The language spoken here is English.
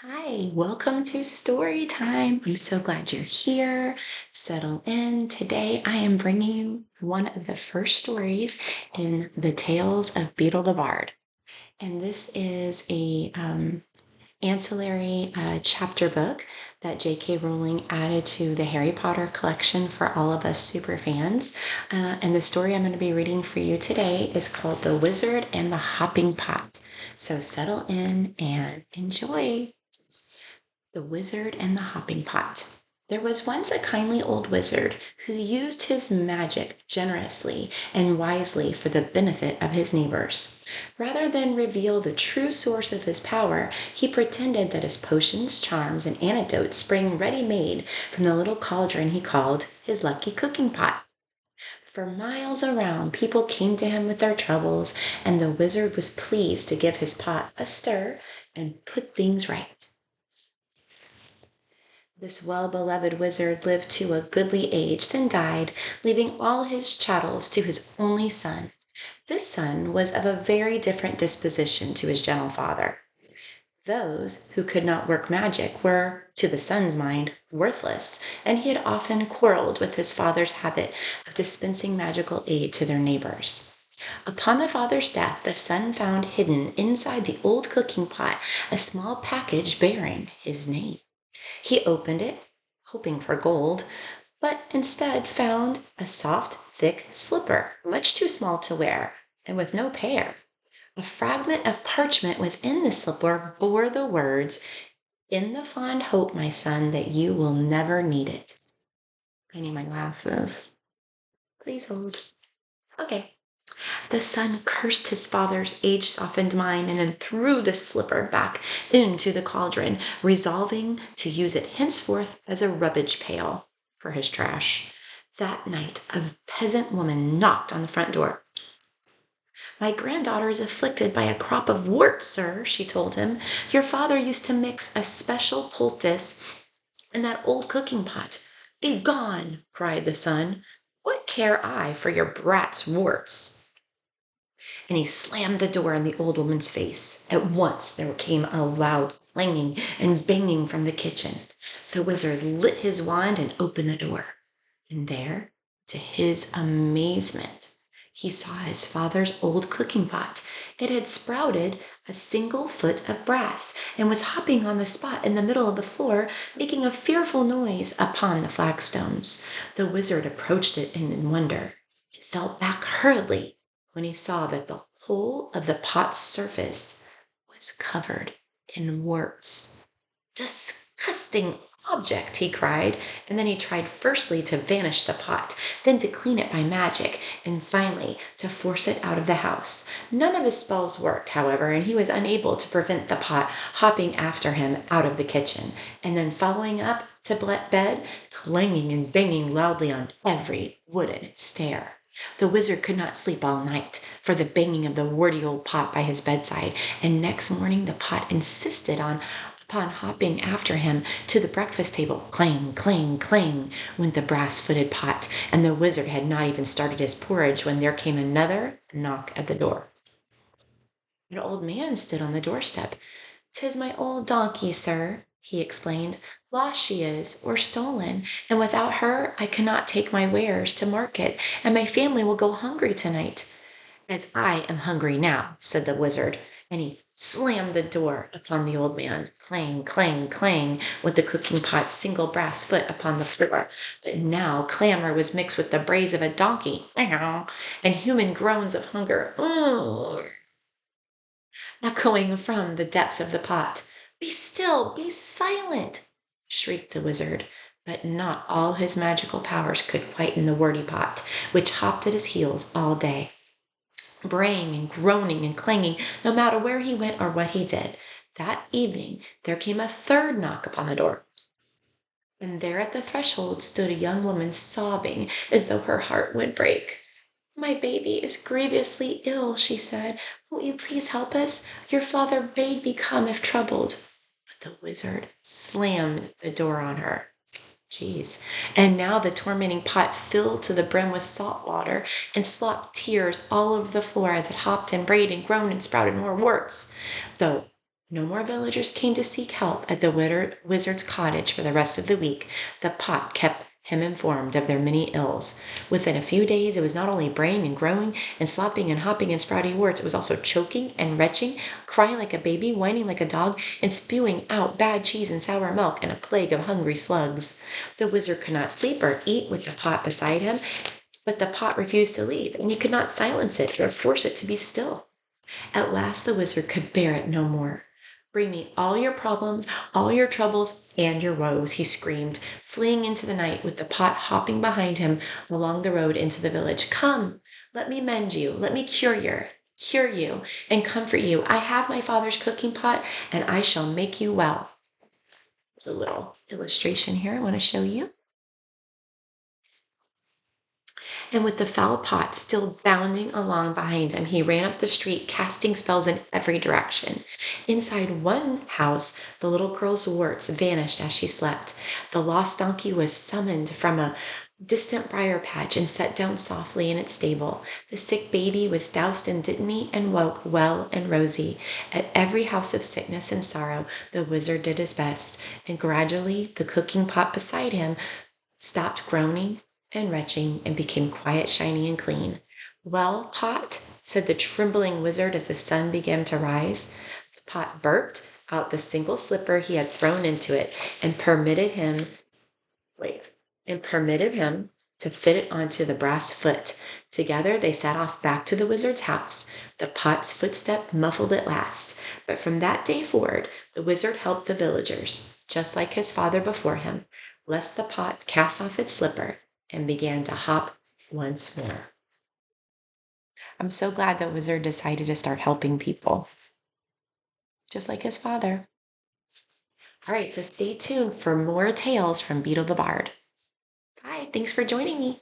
Hi, welcome to story time. I'm so glad you're here. Settle in. Today I am bringing you one of the first stories in the Tales of Beedle the Bard. And this is a ancillary chapter book that JK Rowling added to the Harry Potter collection for all of us super fans. And the story I'm going to be reading for you today is called The Wizard and the Hopping Pot. So settle in and enjoy. The Wizard and the Hopping Pot. There was once a kindly old wizard who used his magic generously and wisely for the benefit of his neighbors. Rather than reveal the true source of his power, he pretended that his potions, charms, and antidotes sprang ready made from the little cauldron he called his lucky cooking pot. For miles around, people came to him with their troubles, and the wizard was pleased to give his pot a stir and put things right. This well-beloved wizard lived to a goodly age, then died, leaving all his chattels to his only son. This son was of a very different disposition to his gentle father. Those who could not work magic were, to the son's mind, worthless, and he had often quarreled with his father's habit of dispensing magical aid to their neighbors. Upon the father's death, the son found hidden inside the old cooking pot a small package bearing his name. He opened it, hoping for gold, but instead found a soft, thick slipper, much too small to wear, and with no pair. A fragment of parchment within the slipper bore the words, "In the fond hope, my son, that you will never need it." I need my glasses. Please hold. Okay. The son cursed his father's age-softened mind and then threw the slipper back into the cauldron, resolving to use it henceforth as a rubbish pail for his trash. That night, a peasant woman knocked on the front door. "My granddaughter is afflicted by a crop of warts, sir," she told him. "Your father used to mix a special poultice in that old cooking pot." "Begone!" cried the son. "What care I for your brat's warts?" And he slammed the door in the old woman's face. At once there came a loud clanging and banging from the kitchen. The wizard lit his wand and opened the door. And there, to his amazement, he saw his father's old cooking pot. It had sprouted a single foot of brass and was hopping on the spot in the middle of the floor, making a fearful noise upon the flagstones. The wizard approached it in wonder. It fell back hurriedly when he saw that the whole of the pot's surface was covered in warts. "Disgusting object!" he cried, and then he tried firstly to vanish the pot, then to clean it by magic, and finally to force it out of the house. None of his spells worked, however, and he was unable to prevent the pot hopping after him out of the kitchen, and then following up to bed, clanging and banging loudly on every wooden stair. The wizard could not sleep all night for the banging of the warty old pot by his bedside, and next morning the pot insisted upon hopping after him to the breakfast table. Clang, clang, clang went the brass-footed pot, and the wizard had not even started his porridge when there came another knock at the door. An old man stood on the doorstep. "'Tis my old donkey, sir," he explained. "Lost she is, or stolen, and without her I cannot take my wares to market, and my family will go hungry tonight." "As I am hungry now," said the wizard, and he slammed the door upon the old man. Clang, clang, clang went the cooking pot's single brass foot upon the floor. But now clamor was mixed with the brays of a donkey, and human groans of hunger, echoing from the depths of the pot. "Be still! Be silent!" shrieked the wizard. But not all his magical powers could quieten the wordy pot, which hopped at his heels all day, braying and groaning and clanging, no matter where he went or what he did. That evening there came a third knock upon the door, and there at the threshold stood a young woman sobbing as though her heart would break. "My baby is grievously ill," she said. "Won't you please help us? Your father bade me come if troubled." But the wizard slammed the door on her. Jeez. And now the tormenting pot filled to the brim with salt water and slopped tears all over the floor as it hopped and brayed and groaned and sprouted more warts. Though No more villagers came to seek help at the wizard's cottage for the rest of the week. The pot kept him informed of their many ills. Within a few days, it was not only braying and growing and slopping and hopping and sprouting words, it was also choking and retching, crying like a baby, whining like a dog, and spewing out bad cheese and sour milk and a plague of hungry slugs. The wizard could not sleep or eat with the pot beside him, but the pot refused to leave, and he could not silence it or force it to be still. At last the wizard could bear it no more. Bring me all your problems, all your troubles, and your woes, he screamed, fleeing into the night with the pot hopping behind him along the road into the village. Come, let me mend you, let me cure you, and comfort you. I have my father's cooking pot, and I shall make you well. A little illustration here I want to show you. And with the foul pot still bounding along behind him, he ran up the street, casting spells in every direction. Inside one house, the little girl's warts vanished as she slept. The lost donkey was summoned from a distant briar patch and set down softly in its stable. The sick baby was doused in dittany and woke well and rosy. At every house of sickness and sorrow, the wizard did his best, and gradually the cooking pot beside him stopped groaning and retching and became quiet, shiny, and clean. Well, pot, said the trembling wizard as the sun began to rise. The pot burped out the single slipper he had thrown into it and permitted him to fit it onto the brass foot. Together they set off back to the wizard's house. The pot's footstep muffled at last, but from that day forward the wizard helped the villagers, just like his father before him, lest the pot cast off its slipper and began to hop once more. I'm so glad that wizard decided to start helping people, just like his father. All right, so stay tuned for more tales from Beedle the Bard. Bye, thanks for joining me.